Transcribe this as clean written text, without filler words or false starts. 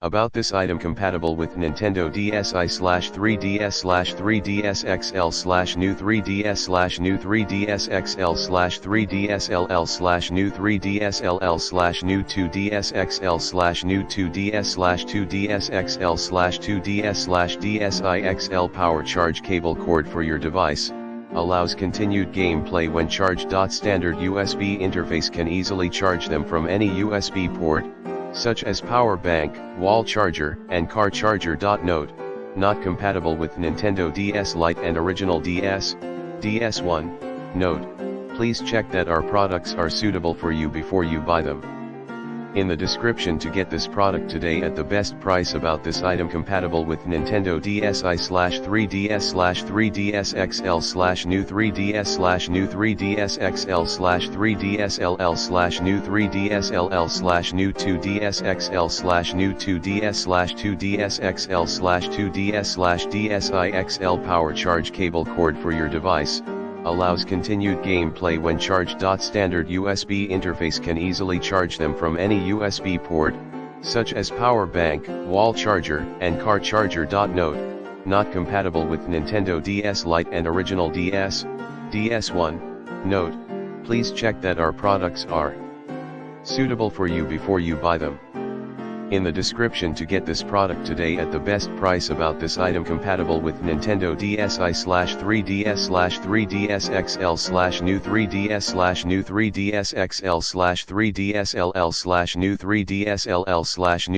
About this item compatible with Nintendo DSi/3DS/3DS XL/new 3DS/new 3DS XL/3DS LL/new 3DS LL/new 2DS XL/new 2DS/2DS XL/2DS/DSi XL power charge cable cord for your device. Allows continued gameplay when charged. Standard USB interface can easily charge them from any USB port, such as power bank, wall charger, and car charger. Note: not compatible with Nintendo DS Lite and original DS, DS1. Note: please check that our products are suitable for you before you buy them. In the description to get this product today at the best price. About this item compatible with Nintendo DSi/3DS/3DS XL/new 3DS/new 3DS XL/3DS LL/new 3DS LL/new 2DS XL/new 2DS/2DS XL/2DS/DSi XL power charge cable cord for your device. Allows continued gameplay when charged. Standard USB interface can easily charge them from any USB port, such as power bank, wall charger, and car charger. Note: not compatible with Nintendo DS Lite and original DS, DS1. Note: please check that our products are suitable for you before you buy them. In the description to get this product today at the best price. About this item compatible with Nintendo DSi/3DS/3DS XL/new 3DS/new 3DS XL/3DS LL/new 3DS LL/new